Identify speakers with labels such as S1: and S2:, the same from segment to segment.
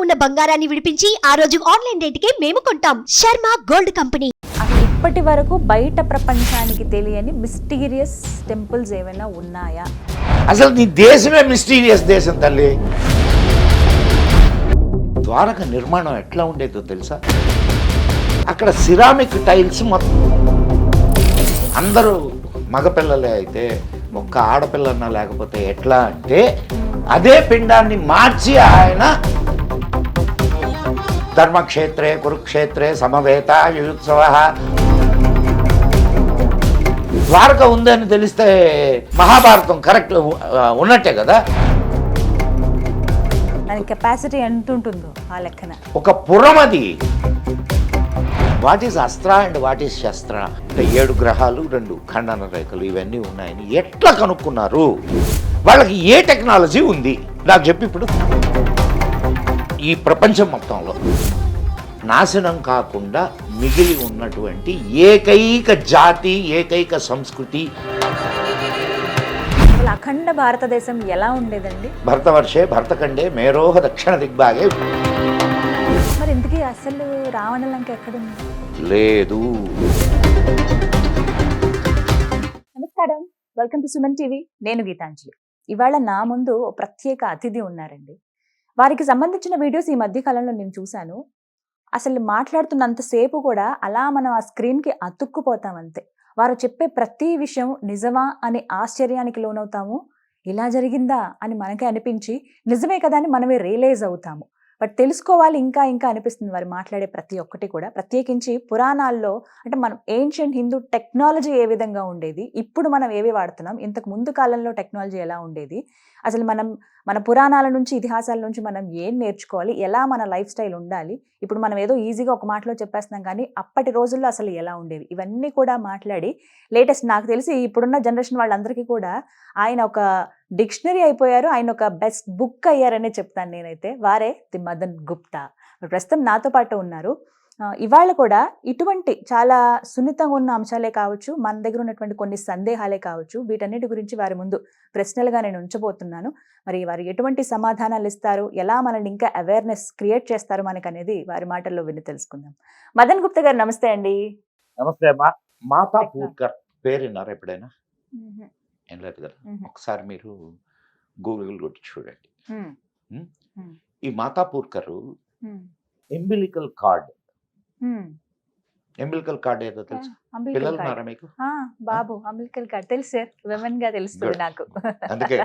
S1: ఉన్న బంగారాన్ని విడిపించి ఆ రోజు ఆన్లైన్ రేటుకే మేము కొంటాం. Sharma gold company.
S2: అసలు ఇప్పటి వరకు బయట ప్రపంచానికి తెలియని మిస్టీరియస్ టెంపుల్స్ ఏమైనా ఉన్నాయా?
S3: అసలు నీ దేశమే మిస్టీరియస్ దేశం తల్లి. ద్వారక నిర్మాణం ఎట్లా ఉండేదో తెలుసా? అక్కడ సిరామిక్ టైల్స్ మొత్తం అందరూ మగపిల్లలే అయితే ఒక్క ఆడపిల్లన్నా లేకపోతే ఎట్లా అంటే అదే పిండాన్ని మార్చి ఆయన ధర్మక్షేత్రే కురుక్షేత్రే సమవేత యుయుత్సవ ద్వారక ఉందని తెలిస్తే మహాభారతం కరెక్ట్ ఉన్నట్టే కదా.
S2: దాని కెపాసిటీ ఎంత ఉంటుందో ఆ లెక్కన.
S3: ఒక పురం అది. What is astra and what is shastra? 7 గ్రహాలు 2 ఖండన రేఖలు ఇవన్నీ ఉన్నాయని ఎట్లా కనుక్కున్నారు? వాళ్ళకి ఏ టెక్నాలజీ ఉంది నాకు చెప్పి. ఇప్పుడు ఈ ప్రపంచం మొత్తంలో నాశనం కాకుండా మిగిలి ఉన్నటువంటి ఏకైక జాతి, ఏకైక సంస్కృతి
S2: అఖండ భారతదేశం ఎలా ఉండేదండి?
S3: భరతవర్షే భరతఖండే మేరోహ దక్షిణ దిగ్భాగే.
S2: మరి ఇంతకీ అసలు రావణ లంక ఎక్కడుంది?
S3: లేదు.
S2: నమస్కారం, వెల్కమ్ టు సుమన్ టీవీ. నేను గీతాంజలి. ఇవాళ నా ముందు ప్రత్యేక అతిథి ఉన్నారండి. వారికి సంబంధించిన వీడియోస్ ఈ మధ్య కాలంలో నేను చూశాను. అసలు మాట్లాడుతున్నంతసేపు కూడా అలా మనం ఆ స్క్రీన్కి అతుక్కుపోతాం అంతే. వారు చెప్పే ప్రతి విషయం నిజమా అని ఆశ్చర్యానికి లోనవుతాము. ఇలా జరిగిందా అని మనకే అనిపించి నిజమే కదా అని మనమే రియలైజ్ అవుతాము. బట్ తెలుసుకోవాలి ఇంకా ఇంకా అనిపిస్తుంది వారు మాట్లాడే ప్రతి ఒక్కటి కూడా. ప్రత్యేకించి పురాణాల్లో అంటే మనం ఏన్షియంట్ హిందూ టెక్నాలజీ ఏ విధంగా ఉండేది, ఇప్పుడు మనం ఏవి వాడుతున్నాం, ఇంతకు ముందు కాలంలో టెక్నాలజీ ఎలా ఉండేది, అసలు మన పురాణాల నుంచి ఇతిహాసాల నుంచి మనం ఏం నేర్చుకోవాలి, ఎలా మన లైఫ్ స్టైల్ ఉండాలి, ఇప్పుడు మనం ఏదో ఈజీగా ఒక మాటలో చెప్పేస్తున్నాం కానీ అప్పటి రోజుల్లో అసలు ఎలా ఉండేవి, ఇవన్నీ కూడా మాట్లాడి లేటెస్ట్ నాకు తెలిసి ఇప్పుడున్న జనరేషన్ వాళ్ళందరికీ కూడా ఆయన ఒక డిక్షనరీ అయిపోయారు. ఆయన ఒక బెస్ట్ బుక్ అయ్యారనే చెప్తాను నేనైతే. వారే ది మదన్ గుప్తా. ప్రస్తుతం నాతో పాటు ఉన్నారు. ఇవాళ కూడా ఇటువంటి చాలా సున్నితంగా ఉన్న అంశాలే కావచ్చు, మన దగ్గర ఉన్నటువంటి కొన్ని సందేహాలే కావచ్చు, వీటన్నిటి గురించి వారి ముందు ప్రశ్నలుగా నేను ఉంచబోతున్నాను. మరి వారు ఎటువంటి సమాధానాలు ఇస్తారు, ఎలా మనల్ని ఇంకా అవేర్నెస్ క్రియేట్ చేస్తారు మనకు అనేది వారి మాటల్లో విని తెలుసుకుందాం. మదన్ గుప్తా గారు నమస్తే అండి.
S3: నమస్తే. మాతా పూర్కర్ పేరు విన్నారా ఎప్పుడైనా? ఏం లేదు కదా. ఒకసారి మీరు గూగుల్ కొట్టి చూడండి. ఈ మాతా పూర్కర్ ఎంబిలికల్ కార్డ్ ఏదో తెలుసు? పిల్లలు ఉన్నారా మీకు?
S2: బాబు అంబిలికల్ కార్డ్ తెలుసు సార్, విమెన్ గా తెలుస్తుంది నాకు.
S3: అందుకే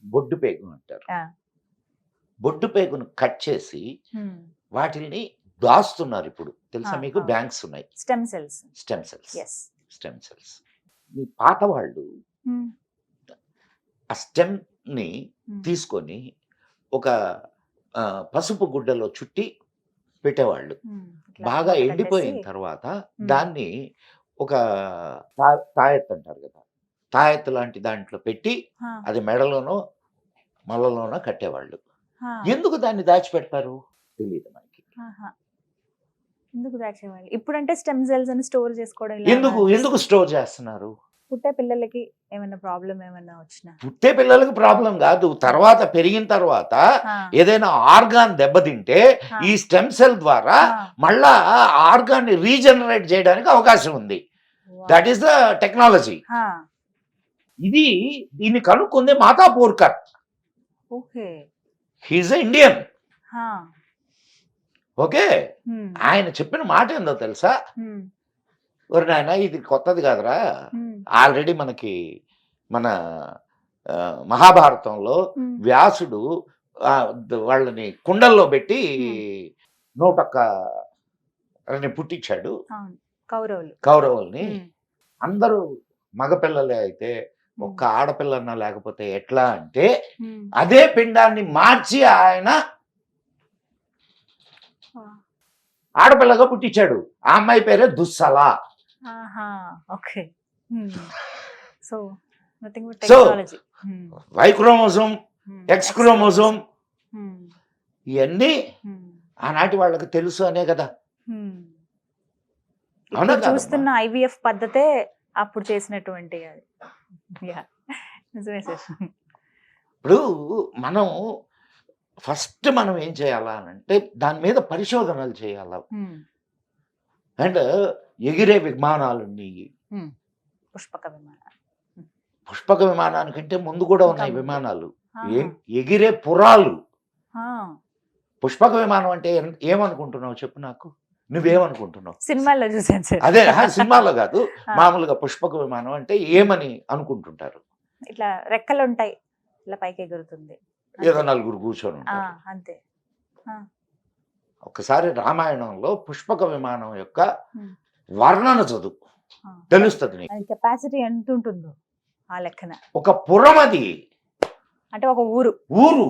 S3: బొడ్డు పేగు అంటారు. బొడ్డు పేగును కట్ చేసి వాటిని దాస్తున్నారు ఇప్పుడు, తెలుసా మీకు? బ్యాంక్స్ ఉన్నాయి. Stem cells. మీ పాత వాళ్ళు ఆ స్టెమ్ ని తీసుకొని ఒక పసుపు గుడ్డలో చుట్టి పెట్టేవాళ్ళు. బాగా ఎండిపోయిన తర్వాత దాన్ని ఒక తాయెత్తు అంటారు కదా, తాయెత్తు లాంటి దాంట్లో పెట్టి అది మెడలోనో మళ్ళలోనో కట్టేవాళ్ళు. ఎందుకు దాన్ని దాచిపెడతారు తెలియదు మనకి.
S2: ఎందుకు దాచేవాళ్ళు? ఇప్పుడంటే స్టెమ్ సెల్స్ అని స్టోర్ చేసుకోవడం.
S3: ఎందుకు స్టోర్ చేస్తున్నారు?
S2: పుట్టే పిల్లలకి ఏమైనా ప్రాబ్లం ఏమైనా వచ్చినా?
S3: పుట్టే పిల్లలకి ప్రాబ్లం కాదు, తర్వాత పెరిగిన తర్వాత ఏదైనా ఆర్గాన్ దెబ్బతింటే ఈ స్టెమ్ సెల్ ద్వారా మళ్ళా ఆర్గాన్ ని రీజనరేట్ చేయడానికి అవకాశం ఉంది. That is the technology. దీన్ని కనుక్కుంది Mata Purkar. He is Indian. Okay, ఆయన చెప్పిన మాట ఏందో తెలుసా? ఒరి నాయన, ఇది కొత్తది కాదురా, ఆల్రెడీ మనకి మన మహాభారతంలో వ్యాసుడు వాళ్ళని కుండల్లో పెట్టి 101 పుట్టించాడు కౌరవుల్ని. అందరూ మగపిల్లలే అయితే ఒక్క ఆడపిల్లన్నా లేకపోతే ఎట్లా అంటే అదే పిండాన్ని మార్చి ఆయన ఆడపిల్లగా పుట్టించాడు. ఆ అమ్మాయి పేరే Dussala. So Y chromosome, X chromosome ఇవన్నీ ఆనాటి వాళ్ళకి తెలుసు అనే కదా.
S2: చూస్తున్న ఐవీఎఫ్ పద్ధతే అప్పుడు చేసినటువంటి.
S3: ఇప్పుడు మనం ఫస్ట్ మనం ఏం చేయాలా అని అంటే దాని మీద పరిశోధనలు చేయాలా. అండ్ ఎగిరే విమానాలున్నాయి.
S2: పుష్పక విమానాలు.
S3: పుష్పక విమానానికంటే ముందు కూడా ఉన్నాయి
S2: ఇంకా ముందు.
S3: విమానాలు.
S2: ఆహా.
S3: ఎగిరే పురాలు.
S2: ఆ.
S3: పుష్పక విమానం అంటే ఏమనుకుంటున్నావు చెప్పు నాకు, నువ్వేమనుకుంటున్నావు?
S2: సినిమాల్లో చూసాను సార్.
S3: అదే సినిమాలో కాదు,
S2: ఆ.
S3: మామూలుగా పుష్పక విమానం అంటే ఏమని అనుకుంటుంటారు?
S2: ఇట్లా రెక్కలు ఉంటాయి, ఇట్లా పైకి ఎగురుతుంది.
S3: ఏదో నలుగురు కూర్చొని
S2: ఆ,
S3: ఉంటారు.
S2: అంతే.
S3: ఒకసారి రామాయణంలో పుష్పక విమానం యొక్క
S2: ఉమ్.
S3: వర్ణన చదువు,
S2: ఆ.
S3: తెలుస్తుంది నీకు.
S2: అది కెపాసిటీ ఎంత ఉంటుందో ఆ లెక్కన.
S3: ఒక పురం అది,
S2: అంటే ఒక ఊరు.
S3: ఊరు.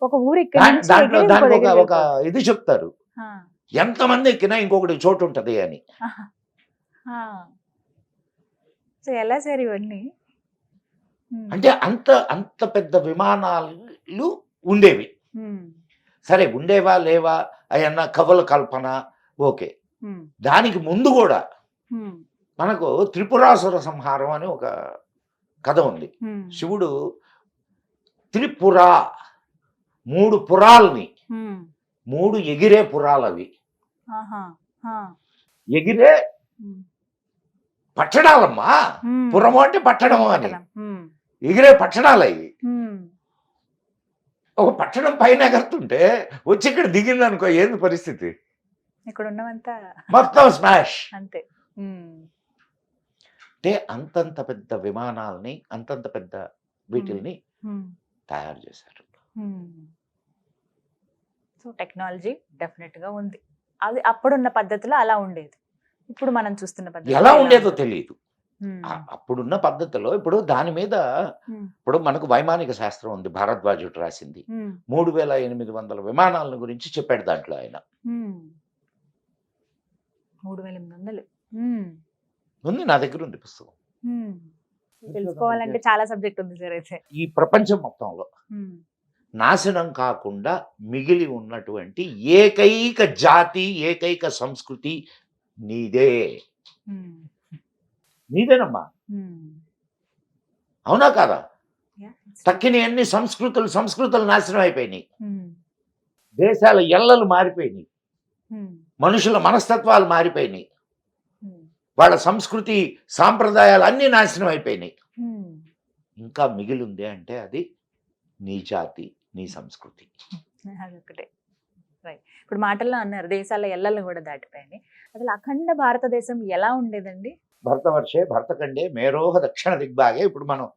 S2: ఒక ఊరు ఇక్కడ నుంచి
S3: దాంట్లో
S2: ఎగిరి
S3: దానికి
S2: ఇంకో
S3: ఒక
S2: దగ్గరికి
S3: ఒక ఇది చెప్తారు,
S2: ఆ.
S3: ఎంతమంది ఎక్కినా ఇంకొకటి చోటు ఉంటది అని.
S2: ఆహా. ఆ. సో ఎలా సార్ ఇవన్నీ?
S3: అంటే అంత అంత పెద్ద విమానాలు ఉండేవి. సరే ఉండేవా లేవా అవన్న కవుల కల్పన, ఓకే. దానికి ముందు కూడా మనకు త్రిపురాసుర సంహారం అని ఒక కథ ఉంది. శివుడు త్రిపుర, 3 పురాల్ని, 3 ఎగిరే పురాలు అవి. ఎగిరే పట్టణాలమ్మా. పురము అంటే పట్టణము అని, ఎగిరే పట్టణాలు అవి. ఒక పట్టణం పైన ఎగరుతుంటే వచ్చి ఇక్కడ దిగింది అనుకో, ఏంది పరిస్థితి?
S2: ఇక్కడ ఉన్నవంతా
S3: మొత్తం స్మాష్.
S2: అంతే.
S3: అంటే అంతంత పెద్ద విమానాల్ని, అంతంత పెద్ద వీటిల్ని తయారు చేశారు.
S2: సో టెక్నాలజీ డెఫినెట్ గా ఉంది. అది అప్పుడున్న పద్ధతిలో అలా ఉండేది. ఇప్పుడు మనం చూస్తున్న పద్ధతి
S3: ఎలా ఉండేదో తెలియదు. అప్పుడున్న పద్ధతిలో ఇప్పుడు దాని మీద ఇప్పుడు మనకు వైమానిక శాస్త్రం ఉంది, భారద్వాజుడు రాసింది. 3800 విమానాల గురించి చెప్పాడు దాంట్లో ఆయన.
S2: 3800
S3: ఉంది, నా దగ్గర ఉంది పుస్తకం.
S2: తెలుసుకోవాలంటే చాలా సబ్జెక్ట్ ఉంది సార్. అయితే
S3: ఈ ప్రపంచం మొత్తంలో నాశనం కాకుండా మిగిలి ఉన్నటువంటి ఏకైక జాతి, ఏకైక సంస్కృతి నీదే. నీదేనమ్మా, అవునా కాదా? తక్కిన అన్ని సంస్కృతులు నాశనం అయిపోయినాయి. దేశాల ఎల్లలు మారిపోయినాయి, మనుషుల మనస్తత్వాలు మారిపోయినాయి, వాళ్ళ సంస్కృతి సాంప్రదాయాలు అన్నీ నాశనం అయిపోయినాయి. ఇంకా మిగిలింది అంటే అది నీ జాతి, నీ సంస్కృతి.
S2: అదొకటే. రైట్. ఇప్పుడు మాటల్లో అన్నారు దేశాల ఎల్లలు కూడా దాటిపోయాయి. అసలు అఖండ భారతదేశం ఎలా ఉండేదండి?
S3: భరతవర్షే భరతఖండే మేరోహ దక్షిణ దిగ్భాగే. ఇప్పుడు మనం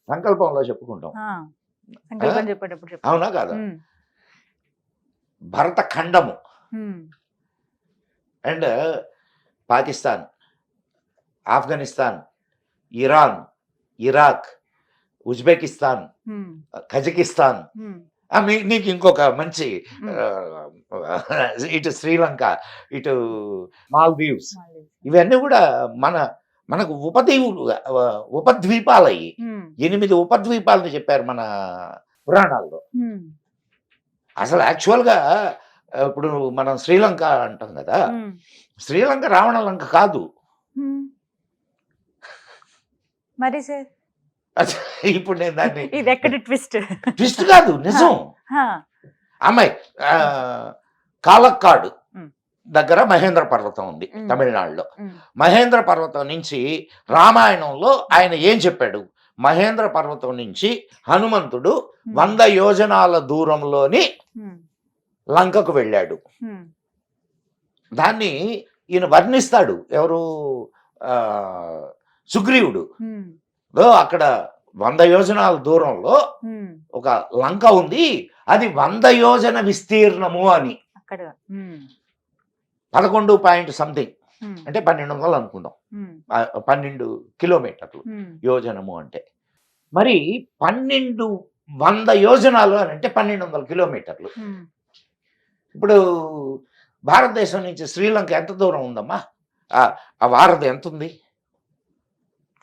S3: సంకల్పంలో చెప్పుకుంటాం,
S2: సంకల్పం చెప్పేటప్పుడు చెప్పు.
S3: అవునా కాదా? భరత ఖండము and Pakistan, Afghanistan, Iran, Iraq, Uzbekistan, Kazakhstan, నీకు ఇంకొక మంచి ఇటు శ్రీలంక, ఇటు మాల్దీవ్స్, ఇవన్నీ కూడా మనకు ఉపద్వీపాలు అయ్యి 8 ఉపద్వీపాలని చెప్పారు మన పురాణాల్లో. అసలు యాక్చువల్గా ఇప్పుడు మనం శ్రీలంక అంటాం కదా, శ్రీలంక రావణ లంక కాదు.
S2: మరి సార్
S3: ఇప్పుడు నేను దాన్ని
S2: ఇది ఎక్కడ
S3: ట్విస్ట్ కాదు, నిజం. అమ్మాయి కాలక్కాడు దగ్గర మహేంద్ర పర్వతం ఉంది తమిళనాడులో. మహేంద్ర పర్వతం నుంచి రామాయణంలో ఆయన ఏం చెప్పాడు? మహేంద్ర పర్వతం నుంచి హనుమంతుడు 100 యోజనాల దూరంలోని లంకకు వెళ్ళాడు. దాన్ని ఈయన వర్ణిస్తాడు, ఎవరు? సుగ్రీవుడు. అక్కడ 100 యోజనాల దూరంలో ఒక లంక ఉంది, అది 100 యోజన విస్తీర్ణము అని. 11 పాయింట్ సంథింగ్ అంటే 1200 అనుకుందాం, 12 కిలోమీటర్లు యోజనము అంటే. మరి 100 యోజనాలు అని అంటే 1200 కిలోమీటర్లు. ఇప్పుడు భారతదేశం నుంచి శ్రీలంక ఎంత దూరం ఉందమ్మా? ఆ వారధి ఎంత ఉంది?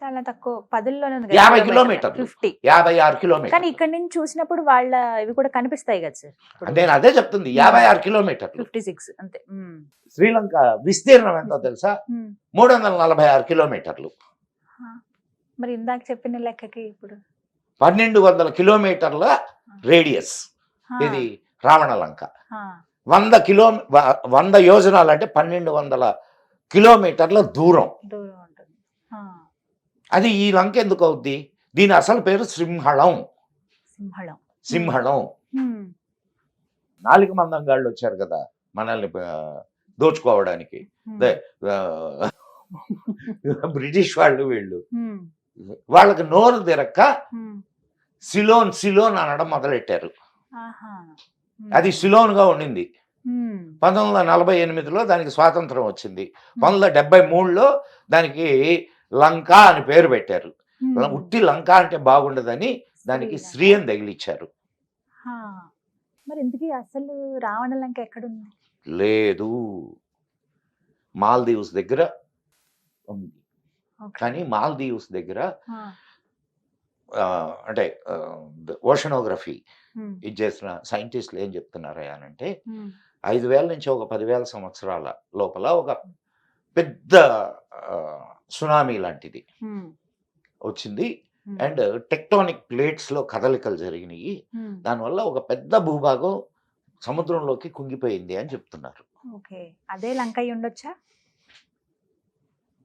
S2: చాలా తక్కువ,
S3: 50 కిలోమీటర్లు, 56 కిలోమీటర్లు.
S2: కానీ ఇక్కడ నుంచి చూసినప్పుడు వాళ్ళ ఇవి కూడా కనిపిస్తాయి కదా సార్.
S3: నేను అదే చెప్తుంది, 56 కిలోమీటర్లు.
S2: 56 అంతే.
S3: శ్రీలంక విస్తీర్ణం ఎంతో తెలుసా? 346 కిలోమీటర్లు.
S2: మరి ఇందాక చెప్పిన లెక్కకి ఇప్పుడు
S3: 1200 కిలోమీటర్ల రేడియస్ ఇది రావణ లంక. 100 యోజనాలు అంటే 1200 కిలోమీటర్ల దూరం.
S2: దూరం ఉంటుంది.
S3: అది ఈ లంక ఎందుకు అవుద్ది? దీని అసలు పేరు సింహళం.
S2: సింహళం.
S3: సింహళం. 4 మందంగాళ్ళు వచ్చారు కదా మనల్ని దోచుకోవడానికి. బ్రిటిష్ వాళ్ళు వీళ్ళు వాళ్ళకి నోరు తిరక్క సిలోన్ సిలోన్ అనడం మొదలెట్టారు. అది సిలోన్ గా ఉండింది. 1948లో దానికి స్వాతంత్రం వచ్చింది. 1973లో దానికి లంక అని పేరు పెట్టారు. ఉట్టి లంక అంటే బాగుండదని దానికి శ్రీ అని తగిలిచ్చారు.
S2: మరి ఇంతకీ అసలు రావణ లంక ఎక్కడుంది?
S3: లేదు, మాల్దీవ్స్ దగ్గర ఉంది. కానీ మాల్దీవ్స్ దగ్గర అంటే ఓషనోగ్రఫీ ఇది చేసిన సైంటిస్టులు ఏం చెప్తున్నారు అంటే 5000 నుంచి ఒక 10,000 సంవత్సరాల లోపల ఒక పెద్ద సునామీ లాంటిది వచ్చింది. అండ్ టెక్టానిక్ ప్లేట్స్ లో కదలికలు జరిగినాయి. దానివల్ల ఒక పెద్ద భూభాగం సముద్రంలోకి కుంగిపోయింది అని చెప్తున్నారు.
S2: ఓకే, అదే లంక అయి ఉండొచ్చా?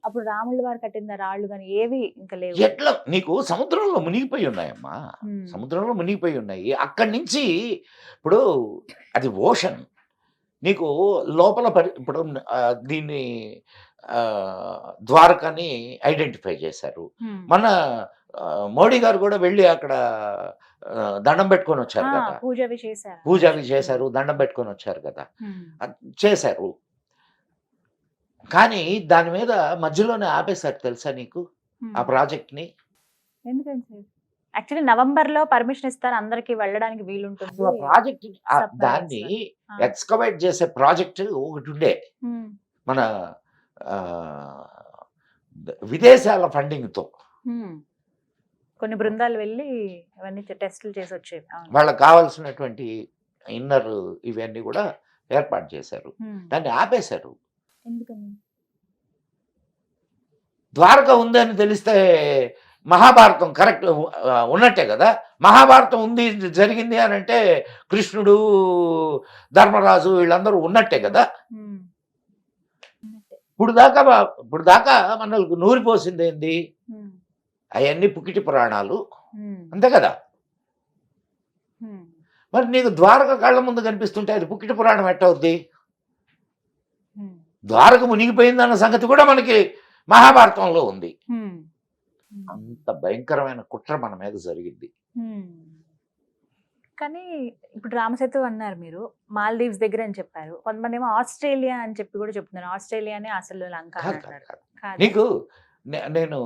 S2: అప్పుడు రాముల వారు కట్టిన రాళ్ళు కానీ ఏవి ఇంకా లేవు.
S3: ఎట్లా నీకు సముద్రంలో మునిగిపోయి ఉన్నాయమ్మా, సముద్రంలో మునిగిపోయి ఉన్నాయి. అక్కడి నుంచి ఇప్పుడు అది ఓషన్ నీకు లోపల ఇప్పుడు దీన్ని ద్వారకాని ఐడెంటిఫై చేశారు. మన మోడీ గారు కూడా వెళ్ళి అక్కడ దండం పెట్టుకొని వచ్చారు కదా, పూజ అవి చేశారు, దండం పెట్టుకొని వచ్చారు కదా, చేశారు. కానీ దాని మీద మధ్యలోనే ఆపేశారు తెలుసా నీకు ఆ ప్రాజెక్ట్ ని.
S2: ఎందుకంటే యాక్చువల్లీ నవంబర్ లో పర్మిషన్ ఇస్తారు, అందరికి వెళ్ళడానికి వీలుంటుంది.
S3: ప్రాజెక్ట్ దాన్ని ఎక్స్కవేట్ చేసే ప్రాజెక్ట్ ఒకటి ఉండే మన విదేశాల ఫండింగ్ తో
S2: కొన్ని బృందాలు వెళ్ళి అవన్నీ టెస్టులు చేసి వచ్చేవి.
S3: వాళ్ళకి కావాల్సినటువంటి ఇన్నర్ ఇవన్నీ కూడా ఏర్పాటు చేశారు. దాన్ని ఆపేశారు.
S2: ఎందుకని?
S3: ద్వారక ఉందని తెలిస్తే మహాభారతం కరెక్ట్ ఉన్నట్టే కదా. మహాభారతం ఉంది జరిగింది అని అంటే కృష్ణుడు ధర్మరాజు వీళ్ళందరూ ఉన్నట్టే కదా. ఇప్పుడు దాకా మనకు నూరిపోసింది ఏంది? అవన్నీ పుకిటి పురాణాలు అంతే కదా. మరి నీకు ద్వారక కళ్ళ ముందు కనిపిస్తుంటే అది పుకిటి పురాణం ఎట్టవుద్ది? ద్వారక మునిగిపోయిందన్న సంగతి కూడా మనకి మహాభారతంలో ఉంది. అంత భయంకరమైన కుట్ర మన మీద జరిగింది.
S2: కానీ ఇప్పుడు రామసేతు అన్నారు మీరు, మాల్దీవ్స్ దగ్గర అని చెప్పారు. కొంతమంది ఏమో ఆస్ట్రేలియా అని చెప్పి కూడా చెప్తున్నారు. ఆస్ట్రేలియానే అసలు లంక
S3: నీకు నేను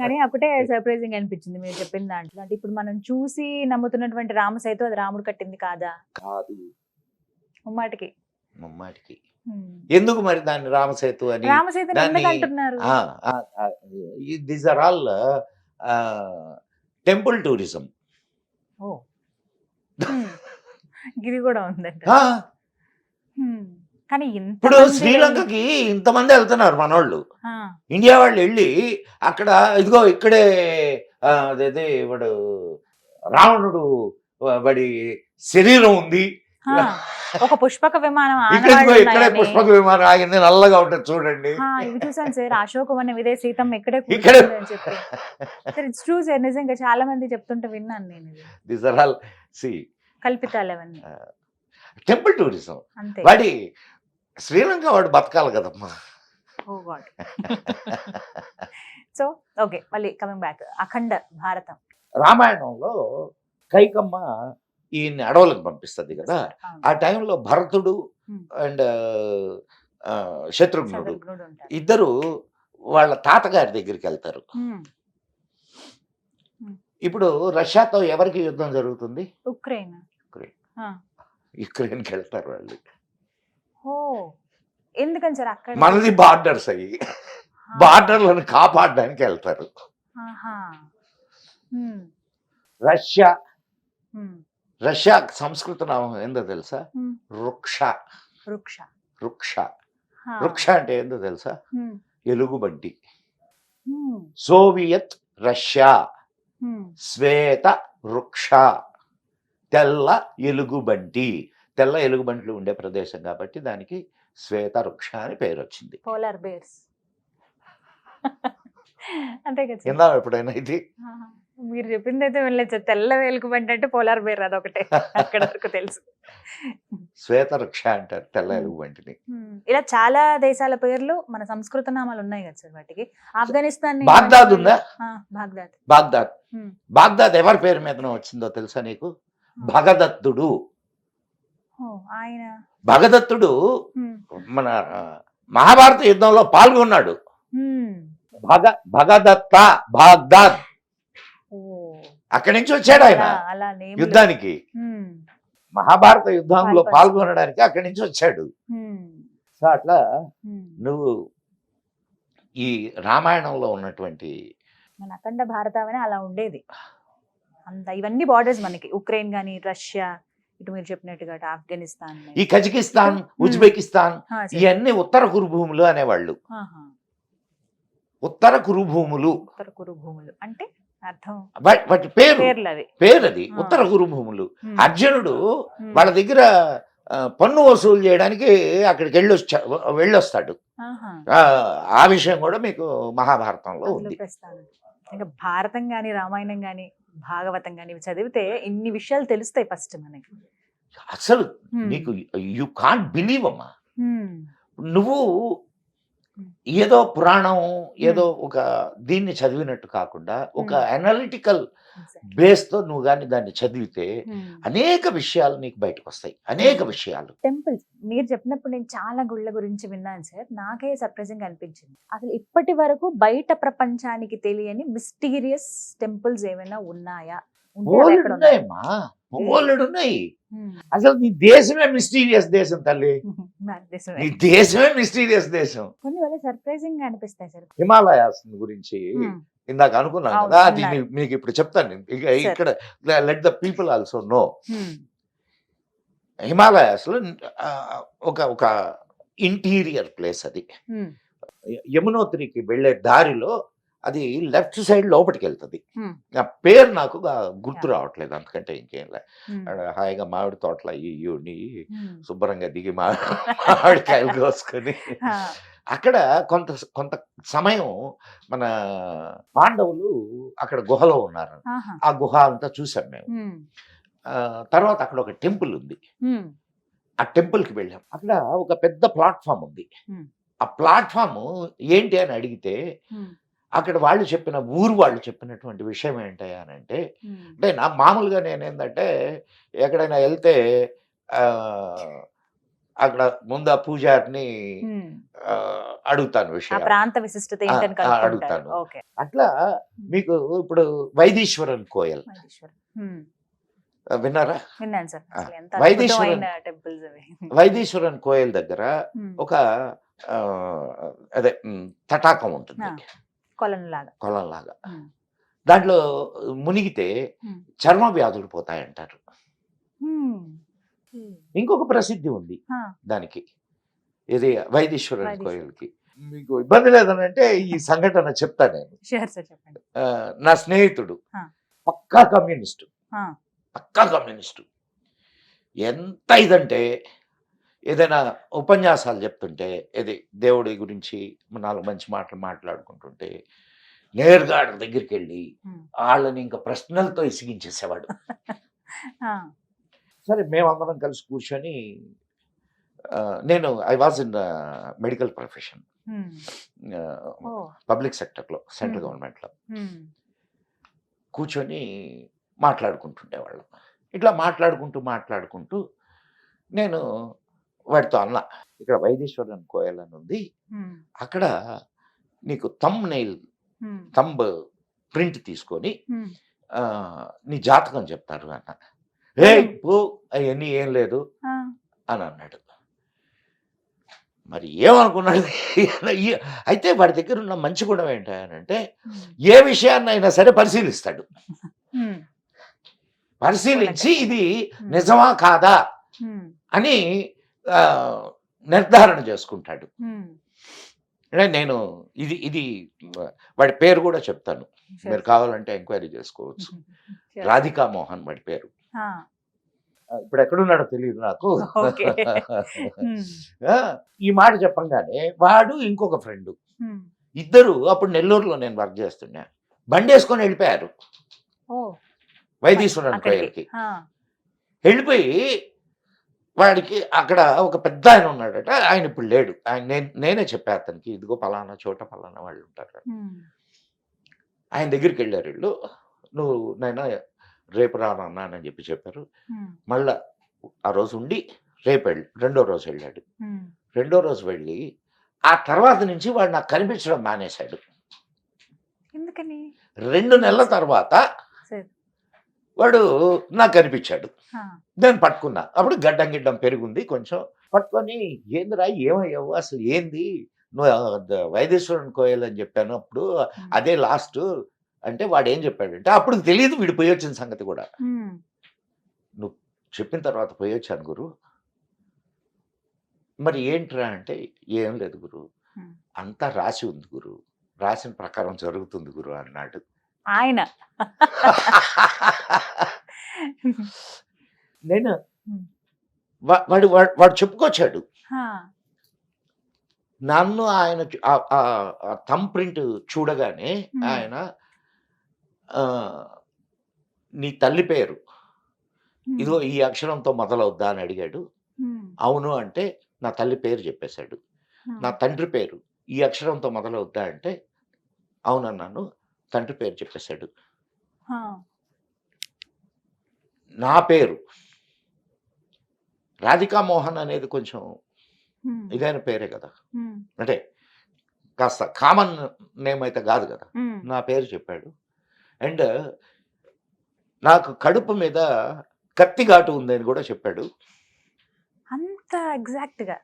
S2: కానీ ఒకటే సర్ప్రైజింగ్ అనిపించింది మీరు చెప్పిన దాంట్లో. అంటే ఇప్పుడు మనం చూసి నమ్ముతున్నటువంటి రామసేతు అది రాముడు కట్టింది కాదా?
S3: కాదు, ముమ్మాటికి. ఎందుకు మరి దాన్ని రామసేతు అని these are all temple tourism.
S2: ఇది కూడా ఉందంట. కానీ
S3: ఇప్పుడు శ్రీలంకకి ఇంతమంది వెళ్తున్నారు మనోళ్ళు, ఇండియా వాళ్ళు వెళ్ళి అక్కడ ఇదిగో ఇక్కడే అదే వాడు రావణుడు వాడి శరీరం ఉంది,
S2: ఒక పుష్పక విమానం
S3: ఇక్కడే పుష్పక విమానం ఆగింది, నల్లగా ఉంటుంది చూడండి.
S2: ఇవి చూసాను సార్, అశోకవనం ఇదే సీతమ్మ ఇక్కడే చెప్పి నిజంగా చాలా మంది చెప్తుంటే విన్నాను నేను.
S3: దీస్ ఆర్ ఆల్
S2: కల్పితాలు అవన్నీ.
S3: Temple tourism. వాడి శ్రీలంక వాడు బతకాలి కదమ్మా.
S2: సో ఓకే, మళ్ళీ కమింగ్ బ్యాక్ అఖండ భారతం.
S3: రామాయణంలో కైకమ్మ ఈయన్ని అడవులకు పంపిస్తుంది కదా. ఆ టైంలో భరతుడు అండ్ శత్రుఘ్నుడు ఇద్దరు వాళ్ళ తాతగారి దగ్గరికి వెళ్తారు. ఇప్పుడు రష్యాతో ఎవరికి యుద్ధం జరుగుతుంది? యుక్రెయిన్కి వెళ్తారు వాళ్ళు.
S2: ఎందుకని సార్? అక్కడ
S3: మనది బార్డర్స్ అయ్యి బార్డర్లను కాపాడడానికి వెళ్తారు. రష్యా సంస్కృత నామం ఏందో తెలుసా? వృక్ష. వృక్ష అంటే ఏందో తెలుసా? ఎలుగుబంటి. సోవియత్ రష్యా శ్వేత వృక్ష, తెల్ల ఎలుగుబంటి. తెల్ల ఎలుగుబంట్లు ఉండే ప్రదేశం కాబట్టి దానికి శ్వేత వృక్ష అని పేరు వచ్చింది.
S2: పోలార్ బేర్స్ అంతే కదా సార్?
S3: కింద ఎప్పుడైనా ఇది
S2: ఆహా. మీరు చెప్పింది అయితే వెళ్ళలేదు సార్. తెల్ల వెలుగుబంటి అంటే పోలార్ బేర్ అదొకటే అక్కడ వరకు తెలుసు.
S3: శ్వేత వృక్ష అంటారు తెల్ల ఎలుగుబంటిని.
S2: ఇలా చాలా దేశాల పేర్లు మన సంస్కృత నామాలు ఉన్నాయి కదా సార్ వాటికి. ఆఫ్ఘనిస్తాన్
S3: బాగ్దాద్ ఉందా?
S2: బాగ్దాద్.
S3: బాగ్దాద్.
S2: ఉమ్.
S3: బాగ్దాద్ ఎవరి పేరు మీదనో వచ్చిందో తెలుసా నీకు? భగదత్తుడు.
S2: ఓ, ఆయన
S3: భగదత్తుడు
S2: ఉమ్.
S3: మన మహాభారత యుద్ధంలో పాల్గొన్నాడు.
S2: ఉమ్.
S3: భగదత్త బాగ్దాద్.
S2: ఓ,
S3: అక్కడి నుంచి వచ్చాడు ఆయన
S2: అలా నేమ్
S3: యుద్ధానికి. మహాభారత యుద్ధంలో పాల్గొనడానికి అక్కడి నుంచి వచ్చాడు. సో అట్లా నువ్వు ఈ రామాయణంలో ఉన్నటువంటి
S2: మన అఖండ భారతావని అలా ఉండేది. అంత ఇవన్నీ బార్డర్స్ మనకి. ఉక్రెయిన్ గానీ, రష్యా, ఇటు మీరు చెప్పినట్టుగా ఆఫ్ఘనిస్తాన్,
S3: ఈ కజకిస్తాన్, ఉజ్బెకిస్తాన్ ఇవన్నీ ఉత్తర కురుభూములు అనేవాళ్ళు. ఉత్తర కురుభూములు.
S2: ఉత్తర కురుభూములు అంటే అర్థం
S3: వాటి పేరు అది
S2: ఆ.
S3: ఉత్తర కురుభూములు. అర్జునుడు వాళ్ళ దగ్గర పన్ను వసూలు చేయడానికి అక్కడికి వెళ్ళొస్తాడు. ఆ విషయం కూడా మీకు మహాభారతంలో ఉంది.
S2: ఇంకా భారతం గాని, రామాయణం గాని, భాగవతం గాని ఇవి చదివితే ఇన్ని విషయాలు తెలుస్తాయి ఫస్ట్ మనకి.
S3: అసలు నీకు యు కాంట్ బిలీవ్ అమ్మా. నువ్వు ఏదో పురాణం ఏదో ఒక దీన్ని చదివినట్టు కాకుండా ఒక అనలిటికల్ బేస్ తో నువ్వు కానీ దాన్ని చదివితే అనేక విషయాలు నీకు బయటకు వస్తాయి. అనేక విషయాలు.
S2: టెంపుల్స్ మీరు చెప్పినప్పుడు నేను చాలా గుళ్ళ గురించి విన్నాను సార్. నాకే సర్ప్రైజింగ్ అనిపించింది. అసలు ఇప్పటి వరకు బయట ప్రపంచానికి తెలియని మిస్టీరియస్ టెంపుల్స్ ఏమైనా ఉన్నాయా?
S3: ఉన్నాయమ్మా, ఉన్నాయి. అసలు నీ దేశమే మిస్టీరియస్ దేశం తల్లి. నీ దేశమే మిస్టీరియస్ దేశం.
S2: కొన్ని వల్ల సర్ప్రైజింగ్ గా అనిపిస్తాయి సార్.
S3: హిమాలయాస్ గురించి ఇందాక అనుకున్నాను కదా, అది మీకు ఇప్పుడు చెప్తాను. ఇక్కడ let the people also know. Himalayas లో ఒక ఇంటీరియర్ ప్లేస్ అది. యమునోత్రికి వెళ్లే దారిలో అది లెఫ్ట్ సైడ్ లోపలికి వెళ్తుంది. ఆ పేరు నాకు గుర్తు రావట్లేదు, అంతకంటే ఇంకేం లే. హాయిగా మామిడి తోటలు అయ్యి శుభ్రంగా దిగి మామిడికాయలు కోసుకొని అక్కడ కొంత సమయం మన పాండవులు అక్కడ గుహలో ఉన్నారు. ఆ గుహ అంతా చూసాం మేము. తర్వాత అక్కడ ఒక టెంపుల్ ఉంది. ఆ టెంపుల్ కి వెళ్ళాం. అక్కడ ఒక పెద్ద ప్లాట్ఫామ్ ఉంది. ఆ ప్లాట్ఫామ్ ఏంటి అని అడిగితే అక్కడ వాళ్ళు చెప్పినటువంటి విషయం ఏంటంటే, అంటే నా మామూలుగా నేనేందంటే ఎక్కడైనా వెళ్తే అక్కడ ముందు ఆ పూజారిని అడుగుతాను విషయం,
S2: ప్రాంత విశిష్టత
S3: అడుగుతాను. అట్లా మీకు ఇప్పుడు వైదీశ్వరన్ కోయల్ విన్నారా? వైదీశ్వరన్ కోయల్ దగ్గర ఒక అదే తటాకం ఉంటుంది, కొలంలాగా. దాంట్లో మునిగితే చర్మ వ్యాధులు పోతాయంటారు. ఇంకొక ప్రసిద్ధి ఉంది దానికి, ఇది వైదీశ్వరన్ కోయిల్కి. మీకు ఇబ్బంది లేదనంటే ఈ సంఘటన చెప్తాను నేను. నా స్నేహితుడు పక్కా కమ్యూనిస్టు. ఎంత ఇదంటే ఏదైనా ఉపన్యాసాలు చెప్తుంటే, ఇది దేవుడి గురించి 4 మంచి మాటలు మాట్లాడుకుంటుంటే నేరుగా వాళ్ళ దగ్గరికి వెళ్ళి వాళ్ళని ఇంకా ప్రశ్నలతో ఇసిగించేసేవాడు. సరే మేమందరం కలిసి కూర్చొని, నేను I was in medical profession, public సెక్టర్లో, సెంట్రల్ గవర్నమెంట్లో కూర్చొని మాట్లాడుకుంటుండేవాళ్ళం. ఇట్లా మాట్లాడుకుంటూ నేను వాడితో అన్నా, ఇక్కడ వైదీశ్వరన్ కోయల్ అని ఉంది, అక్కడ నీకు థంబ్ ప్రింట్ తీసుకొని నీ జాతకం చెప్తారు అన్న. పో అవన్నీ ఏం లేదు అని అన్నాడు. మరి ఏమనుకున్నాడు? అయితే వాడి దగ్గర ఉన్న మంచి గుణం ఏంటంటే ఏ విషయాన్ని అయినా సరే పరిశీలిస్తాడు. పరిశీలించి ఇది నిజమా కాదా అని నిర్ధారణ చేసుకుంటాడు. అంటే నేను ఇది ఇది వాడి పేరు కూడా చెప్తాను, మీరు కావాలంటే ఎంక్వైరీ చేసుకోవచ్చు. రాధికా మోహన్ వాడి పేరు. ఇప్పుడు ఎక్కడున్నాడో తెలియదు నాకు.
S2: ఓకే.
S3: ఆ, ఈ మాట చెప్పంగానే వాడు ఇంకొక ఫ్రెండ్ ఇద్దరు అప్పుడు నెల్లూరులో నేను వర్క్ చేస్తున్నా, బండి వేసుకొని వెళ్ళిపోయారు వైదీశ్వరన్ కోయల్కి. వెళ్ళిపోయి వాడికి అక్కడ ఒక పెద్ద ఆయన ఉన్నాడట, ఆయన ఇప్పుడు లేడు. ఆయన నేనే చెప్పా అతనికి, ఇదిగో పలానా చోట పలానా వాళ్ళు ఉంటారు. ఆయన దగ్గరికి వెళ్ళారు వీళ్ళు. నువ్వు నైనా రేపు రానని చెప్పి చెప్పారు. మళ్ళా ఆ రోజు ఉండి రేపు రెండో రోజు వెళ్ళాడు. రెండో రోజు వెళ్ళి ఆ తర్వాత నుంచి వాడు నాకు కనిపించడం మానేశాడు.
S2: ఎందుకని?
S3: 2 నెలల తర్వాత వాడు నాకు కనిపించాడు. నేను పట్టుకున్నా. అప్పుడు గడ్డం పెరుగుంది కొంచెం. పట్టుకొని ఏందిరా ఏమయ్యావు అసలు, ఏంది నువ్వు వైదేశ్వరన్ కోయల్ అని చెప్పాను అప్పుడు, అదే లాస్ట్ అంటే వాడు ఏం చెప్పాడంటే, అప్పుడు తెలియదు వీడు పోయి వచ్చిన సంగతి కూడా. నువ్వు చెప్పిన తర్వాత పోయి వచ్చాను గురు, మరి ఏంట్రా అంటే, ఏం లేదు గురు, అంతా రాసి ఉంది గురు, రాసిన ప్రకారం జరుగుతుంది గురు అన్నాడు
S2: ఆయన.
S3: నేను వాడు వాడు చెప్పుకొచ్చాడు. నన్ను ఆయన థంబ్ ప్రింట్ చూడగానే ఆయన నీ తల్లి పేరు ఇదిగో ఈ అక్షరంతో మొదలవుద్దా అని అడిగాడు. అవును అంటే నా తల్లి పేరు చెప్పేశాడు. నా తండ్రి పేరు ఈ అక్షరంతో మొదలవుద్దా అంటే అవునన్నాను, తండ్రి పేరు చెప్పేశాడు. నా పేరు రాధికా మోహన్ అనేది కొంచెం ఇదైన పేరే కదా, అంటే కాస్త కామన్ నేమ్ అయితే కాదు కదా. నా పేరు చెప్పాడు. అండ్ నాకు కడుపు మీద కత్తి ఘాటు ఉందని కూడా చెప్పాడు.
S2: అంత ఎగ్జాక్ట్ గా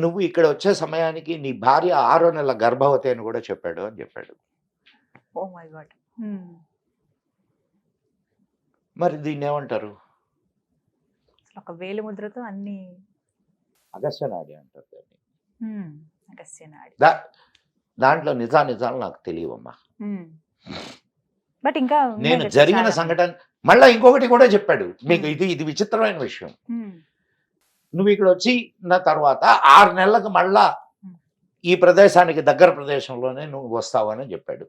S3: నువ్వు ఇక్కడ వచ్చే సమయానికి నీ భార్య 6వ నెల గర్భవతి అని కూడా చెప్పాడు అని చెప్పాడు.
S2: Oh my God.
S3: మరి దీన్ని ఏమంటారు?
S2: ఒక వేలు ముద్రతో అన్ని
S3: అగస్త్యనాడి అంటారు దాన్ని.
S2: అగస్త్యనాడి.
S3: దాంట్లో నిజాలు నాకు తెలియవమ్మా.
S2: బట్ ఇంకా
S3: నేను జరిగిన సంఘటన మళ్ళా ఇంకొకటి కూడా చెప్పాడు మీకు. ఇది విచిత్రమైన విషయం. నువ్వు ఇక్కడ వచ్చిన తర్వాత 6 నెలలకు మళ్ళా ఈ ప్రదేశానికి దగ్గర ప్రదేశంలోనే నువ్వు వస్తావు అని చెప్పాడు.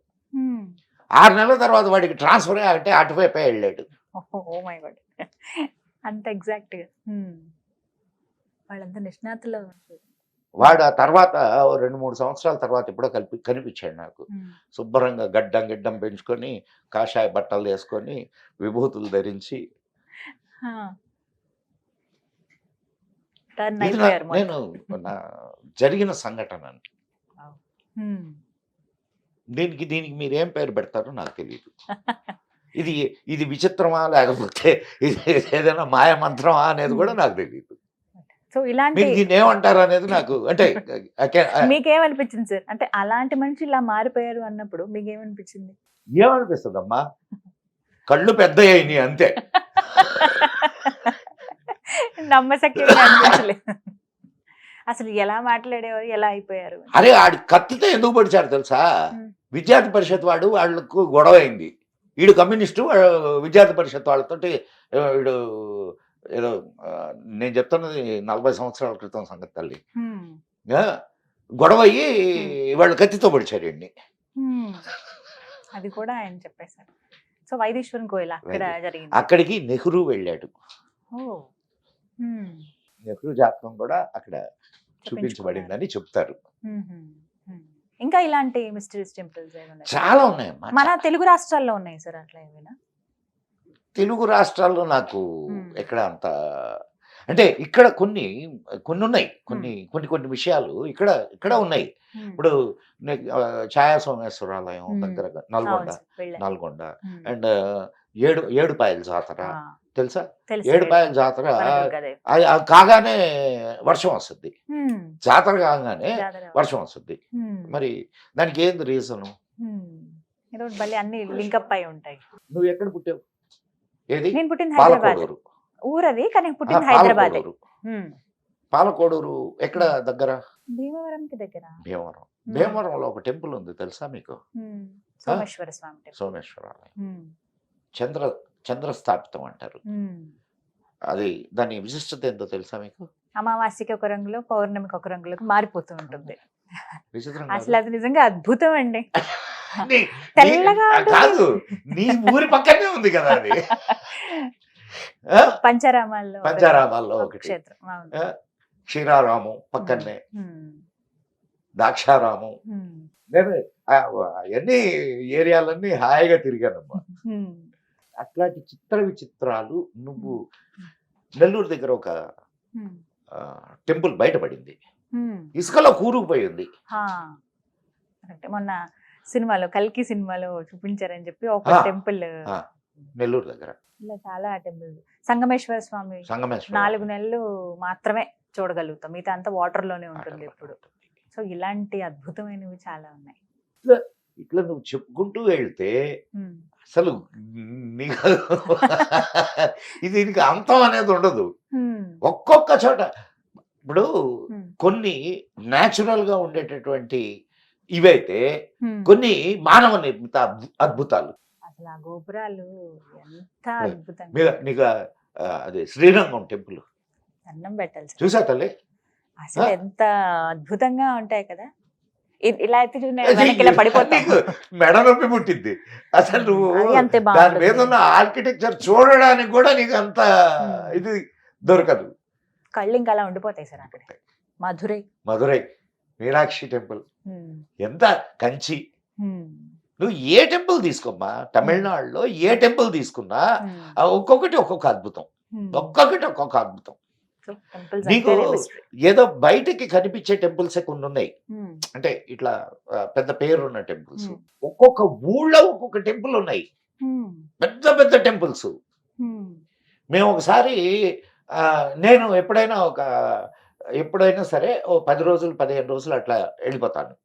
S3: 6 నెలల తర్వాత వాడికి ట్రాన్స్ఫర్ అంటే అటువైపే వెళ్ళాడు.
S2: ఓ మై గాడ్, అంత ఎగ్జాక్ట్ గా వాళ్ళంతా నిష్ణాతులు.
S3: వాడు ఆ తర్వాత 2-3 సంవత్సరాల తర్వాత ఎప్పుడో కనిపించాడు నాకు. శుభ్రంగా గడ్డం పెంచుకొని కాషాయ బట్టలు వేసుకొని విభూతులు ధరించి. నేను నా జరిగిన సంఘటన. దీనికి మీరు ఏం పేరు పెడతారో నాకు తెలియదు. ఇది విచిత్రమా లేకపోతే ఇది ఏదైనా మాయమంత్రమా అనేది కూడా నాకు తెలియదు.
S2: సో ఇలాంటి
S3: దీన్ని ఏమంటారు అనేది నాకు అంటే
S2: మీకేమనిపించింది సార్? అంటే అలాంటి మనిషి ఇలా మారిపోయారు అన్నప్పుడు మీకేమనిపించింది?
S3: ఏమనిపిస్తుందమ్మా, కళ్ళు పెద్ద అయినాయి అంతే.
S2: నమ్మశక్యంగా అనిపించలేదు. అసలు ఎలా మాట్లాడేవారు, ఎలా అయిపోయారు?
S3: అరే ఆడి కత్తితో ఎందుకు పడిచారు తెలుసా? విద్యార్థి పరిషత్ వాళ్ళకు గొడవ అయింది. వీడు కమ్యూనిస్టు, విద్యార్థి పరిషత్ వాళ్ళతోటి వీడు ఏదో నేను చెప్తున్నది 40 సంవత్సరాల క్రితం సంగతి తల్లి. గొడవ అయ్యి వాళ్ళు కత్తితో పడిచారు వీడిని.
S2: అది కూడా ఆయన చెప్పేశారు. సో వైదేశ్వరన్ కోయల్ అక్కడ జరిగింది.
S3: అక్కడికి నెహ్రూ వెళ్ళాడు. నెహ్రూ జాతకం కూడా అక్కడ చూపించబడిందని చెప్తారు.
S2: ఇంకా ఇలాంటి మిస్టరీస్ టెంపుల్స్
S3: చాలా ఉన్నాయమ్మా.
S2: మన తెలుగు రాష్ట్రాల్లో ఉన్నాయి సార్ అట్లా ఏమైనా?
S3: తెలుగు రాష్ట్రాల్లో నాకు ఎక్కడ అంత అంటే ఇక్కడ కొన్ని ఉన్నాయి, కొన్ని విషయాలు ఇక్కడ ఉన్నాయి. ఇప్పుడు ఛాయా సోమేశ్వరాలయం దగ్గర నల్గొండ అండ్ ఏడుపాయల జాతర తెలుసా? ఏడుపాయల జాతర కాగానే వర్షం వస్తుంది, జాతర కాగానే వర్షం వస్తుంది. మరి దానికి ఏంది రీజను?
S2: అన్ని లింకప్ అయి ఉంటాయి.
S3: నువ్వు ఎక్కడ పుట్టావు? ఏది?
S2: నేను పుట్టింది హైదరాబాద్. ఊరది కానీ పుట్టింది హైదరాబాద్.
S3: పాలకోడూరు ఎక్కడ దగ్గర?
S2: భీమవరంకి దగ్గర.
S3: భీమవరం. భీమవరంలో ఒక టెంపుల్ ఉంది తెలుసా మీకు?
S2: సోమేశ్వర స్వామి టెంపుల్.
S3: సోమేశ్వర ఆలయం. చంద్రస్థాపితం అంటారు. అది దాని విశిష్టత ఏంటో తెలుసా మీకు?
S2: అమావాస్యకి ఒక రంగులో, పౌర్ణమికి ఒక రంగులోకి మారిపోతూ ఉంటుంది.
S3: విచిత్రం
S2: అసలు అది నిజంగా అద్భుతం అండి.
S3: నీ-
S2: తెల్లగా
S3: నీ-
S2: ఉంటుంది.
S3: కాదు, నీ ఊరి పక్కనే ఉంది కదా అది. ఆ?
S2: పంచరామాల్లో
S3: పంచారామాల్లో
S2: ఒక
S3: ఒకటి.
S2: క్షేత్రం. అవును.
S3: ఆ? క్షీరారాము పక్కనే, దాక్షారాము. నేను అవన్నీ ఏరియాలన్నీ హాయిగా తిరిగానమ్మా. అట్లాంటి చిత్ర విచిత్రాలు. నువ్వు నెల్లూరు దగ్గర ఒక టెంపుల్ బయటపడింది, ఇసుకలో కూరుకుపోయింది.
S2: మొన్న సినిమాలో, కల్కి సినిమాలో చూపించారని చెప్పి ఒక
S3: ఆ.
S2: టెంపుల్.
S3: నెల్లూరు దగ్గర
S2: ఇలా చాలా టెంపుల్. సంగమేశ్వర స్వామి
S3: సంగమేశ్వర
S2: 4 నెలలు మాత్రమే చూడగలుగుతాం, మిగతా అంతా వాటర్ లోనే ఉంటుంది ఎప్పుడు. సో ఇలాంటి అద్భుతమైనవి చాలా ఉన్నాయి.
S3: ఇట్లా నువ్వు చెప్పుకుంటూ వెళ్తే అసలు నీకు దీనికి అంతం అనేది ఉండదు. ఒక్కొక్క చోట ఇప్పుడు కొన్ని న్యాచురల్ గా ఉండేటటువంటి ఇవైతే, కొన్ని మానవ నిర్మిత అద్భుతాలు.
S2: అసలు ఆ గోపురాలు ఎంత అద్భుతంగా.
S3: నీకు అదే శ్రీరంగం టెంపుల్
S2: దండం పెట్టాలి సార్.
S3: చూసా తల్లి?
S2: అసలు ఎంత అద్భుతంగా ఉంటాయి కదా. ఇలా అయితే వెనక్కి ఇలా పడిపోతాయి.
S3: నీకు మెడ నొప్పి పుట్టింది అసలు. నువ్వు
S2: అది అంతే
S3: దాని
S2: బాగుంటుంది.
S3: మీద ఉన్న ఆర్కిటెక్చర్ చూడడానికి కూడా నీకు అంత ఇది దొరకదు.
S2: కళ్ళు ఇంకా అలా ఉండిపోతాయి సార్ అక్కడ.
S3: మధురై మీనాక్షి టెంపుల్ ఎంత, కంచి. నువ్వు ఏ టెంపుల్ తీసుకోమ్మా, తమిళనాడులో ఏ టెంపుల్ తీసుకున్నా ఒక్కొక్కటి ఒక్కొక్క అద్భుతం, ఒక్కొక్కటి ఒక్కొక్క అద్భుతం. నీకు ఏదో బయటకి కనిపించే టెంపుల్స్ కొన్ని ఉన్నాయి, అంటే ఇట్లా పెద్ద పేరున్న టెంపుల్స్. ఒక్కొక్క ఊళ్ళో ఒక్కొక్క టెంపుల్ ఉన్నాయి, పెద్ద పెద్ద టెంపుల్స్. మేము ఒకసారి నేను ఎప్పుడైనా సరే ఓ 10 రోజులు 15 రోజులు అట్లా వెళ్ళిపోతాను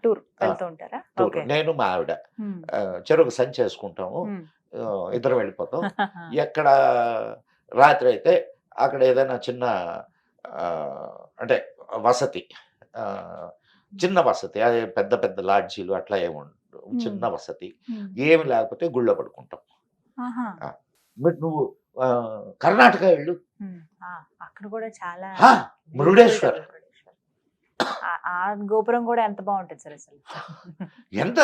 S2: టూర్ వెళ్తూ ఉంటారా?
S3: టూర్. నేను మా ఆవిడ చెరుకు సంచి చేసుకుంటాము, ఇద్దరం వెళ్ళిపోతాం. ఎక్కడ రాత్రి అయితే అక్కడ ఏదైనా చిన్న అంటే వసతి, చిన్న వసతి, అదే పెద్ద పెద్ద లాడ్జీలు అట్లా ఏముండవు, చిన్న వసతి. ఏమి లేకపోతే గుళ్ళో పడుకుంటాం. మరి నువ్వు కర్ణాటక వెళ్ళు,
S2: అక్కడ కూడా చాలా
S3: మురుడేశ్వర్.
S2: ఆ గోపురం కూడా ఎంత బాగుంటుంది సార్ అసలు.
S3: ఎంత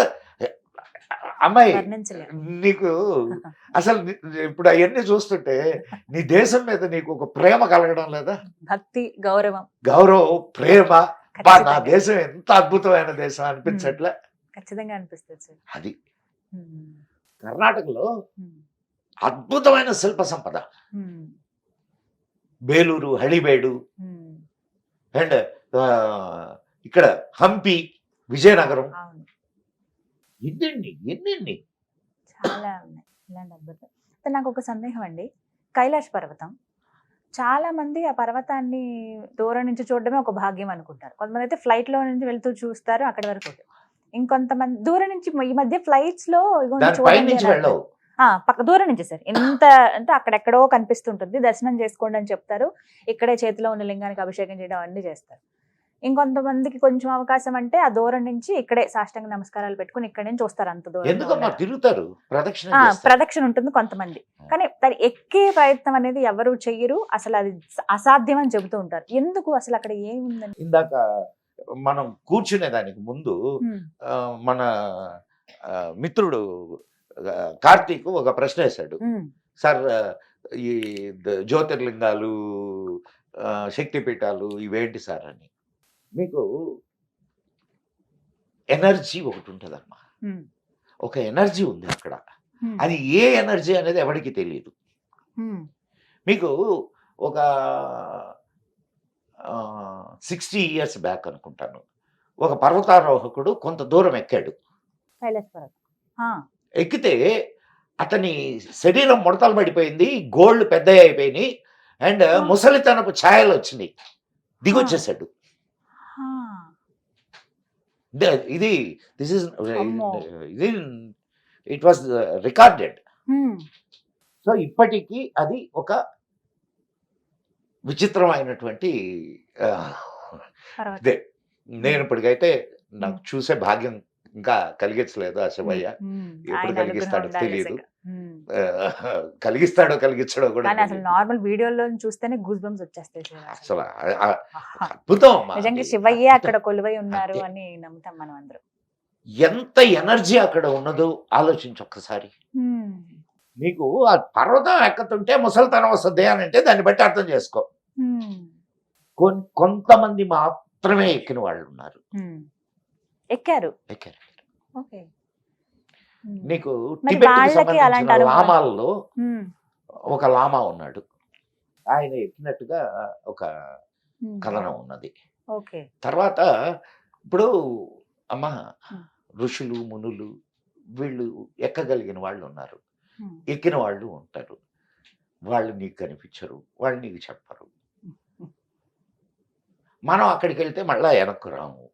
S3: అమ్మాయి
S2: వర్ణించలేము.
S3: నీకు అసలు ఇప్పుడు అవన్నీ చూస్తుంటే నీ దేశం మీద నీకు ఒక ప్రేమ కలగడం లేదా?
S2: భక్తి, గౌరవం,
S3: ప్రేమ. నా
S2: ఖచ్చితంగా.
S3: దేశం ఎంత అద్భుతమైన దేశం అనిపించట్లే?
S2: ఖచ్చితంగా అనిపిస్తుంది సార్.
S3: అది కర్ణాటకలో అద్భుతమైన శిల్ప సంపద. బేలూరు, హళిబేడు, అండ్ ఇక్కడ హంపి, విజయనగరం.
S2: అవును,
S3: ఎన్ని
S2: చాలా ఉన్నాయి ఇలాంటి అద్భుతం. నాకు ఒక సందేహం అండి. కైలాష్ పర్వతం, చాలా మంది ఆ పర్వతాన్ని దూరం నుంచి చూడడమే ఒక భాగ్యం అనుకుంటారు. కొంతమంది అయితే ఫ్లైట్ లో నుంచి వెళ్తూ చూస్తారు అక్కడి వరకు. ఇంకొంతమంది దూరం నుంచి, ఈ మధ్య ఫ్లైట్స్ లో దూరం నుంచి సార్ ఎంత అంటే అక్కడెక్కడో కనిపిస్తుంటుంది, దర్శనం చేసుకోండి అని చెప్తారు. ఇక్కడే చేతిలో ఉన్న లింగానికి అభిషేకం చేయడం అన్ని చేస్తారు. ఇంకొంతమందికి కొంచెం అవకాశం అంటే ఆ దూరం నుంచి ఇక్కడే సాష్టాంగ నమస్కారాలు పెట్టుకుని ఇక్కడ నుంచి చూస్తారు. అంత దూరం
S3: తిరుగుతారు,
S2: ప్రదక్షిణ ఉంటుంది కొంతమంది. కానీ దాన్ని ఎక్కే ప్రయత్నం అనేది ఎవరు చెయ్యరు, అసలు అది అసాధ్యం అని చెబుతూ ఉంటారు. ఎందుకు అసలు అక్కడ ఏముందని?
S3: ఇందాక మనం కూర్చునే దానికి ముందు మన మిత్రుడు కార్తీక్ ఒక ప్రశ్న వేశాడు, సార్ ఈ జ్యోతిర్లింగాలు, శక్తిపీఠాలు ఇవేంటి సార్ అని. మీకు ఎనర్జీ ఒకటి ఉంటుందమ్మా, ఒక ఎనర్జీ ఉంది అక్కడ. అది ఏ ఎనర్జీ అనేది ఎవరికి తెలియదు. మీకు ఒక 60 years బ్యాక్ అనుకుంటాను, ఒక పర్వతారోహకుడు కొంత దూరం ఎక్కాడు. ఎక్కితే అతని శరీరం ముడతలు పడిపోయింది, గోళ్ళు పెద్దవి అయిపోయినాయి, అండ్ ముసలితనపు ఛాయలు వచ్చినాయి, దిగొచ్చేసాడు. ఇది ఇట్ వాస్ రికార్డెడ్. సో ఇప్పటికీ అది ఒక విచిత్రమైనటువంటి ఆ,
S2: పర్వాలేదు.
S3: ఇదే నేను ఇప్పటికైతే నాకు చూసే భాగ్యం ఇంకా కలిగించలేదు ఆ శివయ్య. ఎప్పుడు
S2: ఆయన
S3: కలిగిస్తాడో
S2: అనుగ్రహం ఉండాలి
S3: తెలియదు.
S2: నిజంగా.
S3: కలిగిస్తాడో కలిగించడో కూడా
S2: కానీ అసలు
S3: తెలియదు.
S2: నార్మల్ వీడియోలో చూస్తేనే గూస్ బంప్స్ వచ్చేస్తాయి సార్ అసలు.
S3: అసలు
S2: ఆహా.
S3: అద్భుతం అమ్మా.
S2: నిజంగా
S3: అది
S2: శివయ్యే
S3: అద్భుతం.
S2: అక్కడ కొలువై ఉన్నారు
S3: అంతే.
S2: అని నమ్ముతాం మనం అందరం.
S3: ఎంత ఎనర్జీ అక్కడ ఉన్నదో ఆలోచించు ఒక్కసారి. నీకు ఆ పర్వతం ఎక్కుతుంటే ముసలితనం వస్తుంది అని అంటే దాన్ని బట్టి అర్థం చేసుకో. కొంతమంది మాత్రమే ఎక్కిన వాళ్ళు ఉన్నారు.
S2: ఎక్కారు.
S3: ఎక్కారు.
S2: ఓకే.
S3: నీకు
S2: మరి
S3: టిబెట్కి
S2: వాళ్ళకి
S3: సంబంధించిన
S2: అలాంటి అనుభవం-
S3: లామాల్లో ఒక లామా ఉన్నాడు. ఆయన ఎక్కినట్టుగా ఒక కథనం ఉన్నది.
S2: ఓకే.
S3: తర్వాత ఇప్పుడు అమ్మ
S2: Hmm.
S3: ఋషులు మునులు వీళ్ళు ఎక్కగలిగిన వాళ్ళు ఉన్నారు, ఎక్కిన వాళ్ళు ఉంటారు. వాళ్ళు నీకు కనిపించరు, వాళ్ళు నీకు చెప్పరు. మనం అక్కడికి వెళ్తే మళ్ళా వెనక్కు రాము.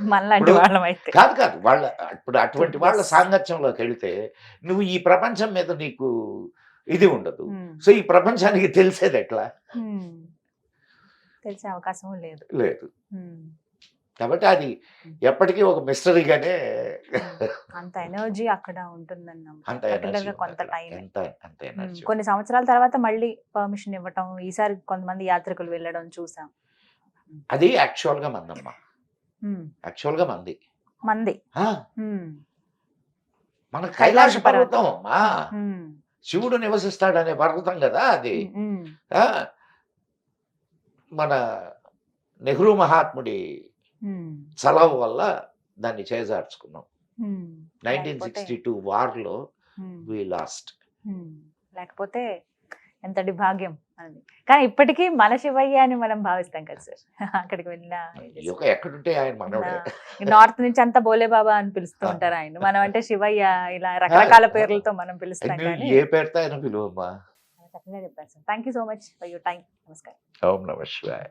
S2: మనలాంటి
S3: ఇప్పుడు-
S2: వాళ్ళం అయితే.
S3: కాదు కాదు వాళ్ళ ఇప్పుడు అటువంటి వాళ్ళ
S2: Yes.
S3: సాంగత్యంలోకి వెళ్తే నువ్వు ఈ ప్రపంచం మీద నీకు ఇది ఉండదు.
S2: Hmm.
S3: సో ఈ ప్రపంచానికి తెలిసేది ఎట్లా?
S2: తెలిసే అవకాశం లేదు.
S3: లేదు. కాబట్టి అది ఎప్పటికీ ఒక మిస్టరీగానే
S2: అంత ఎనర్జీ అక్కడ ఉంటుందన్న
S3: అంత
S2: Particular
S3: ఎనర్జీ
S2: గా కొంత టైం.
S3: అంత ఎనర్జీ.
S2: కొన్ని సంవత్సరాల తర్వాత మళ్ళీ పర్మిషన్ ఇవ్వటం, ఈసారి కొంతమంది యాత్రికులు వెళ్ళడం చూసాం.
S3: అది యాక్చువల్ గా మందమ్మా, యాక్చువల్ గా మంది.
S2: మంది.
S3: ఆ,
S2: ఉమ్,
S3: మన
S2: కైలాస
S3: కైలాస
S2: పర్వతం.
S3: పర్వతం అమ్మా,
S2: ఉమ్,
S3: శివుడు నివసిస్తాడనే పర్వతం కదా అది.
S2: ఉమ్,
S3: ఆ, మన నెహ్రూ మహాత్ముడి
S2: ఉమ్,
S3: చలవ వల్ల దాన్ని చేజార్చుకున్నాం.
S2: ఉమ్.
S3: 1962 వార్లో
S2: ఉమ్,
S3: వి లాస్ట్.
S2: ఉమ్. లేకపోతే ఎంతటి భాగ్యం అది. కానీ ఇప్పటికీ మన శివయ్య అని మనం భావిస్తాం కదా సార్. అక్కడికి వెళ్ళినా
S3: ఎక్కడుంటే ఆయన మనవడే.
S2: నార్త్ నుంచి అంతా బోలే బాబా అని పిలుస్తూ ఉంటారు ఆయన. మనం అంటే శివయ్య ఇలా రకరకాల పేర్లతో మనం పిలుస్తాం.
S3: నువ్వు
S2: కానీ
S3: ఏ పేరుతో ఆయన పిలువమ్మా.
S2: చక్కగా చెప్పారు sir. Thank you so much for your time. నమస్కారం.
S3: ఓం నమ శివాయ.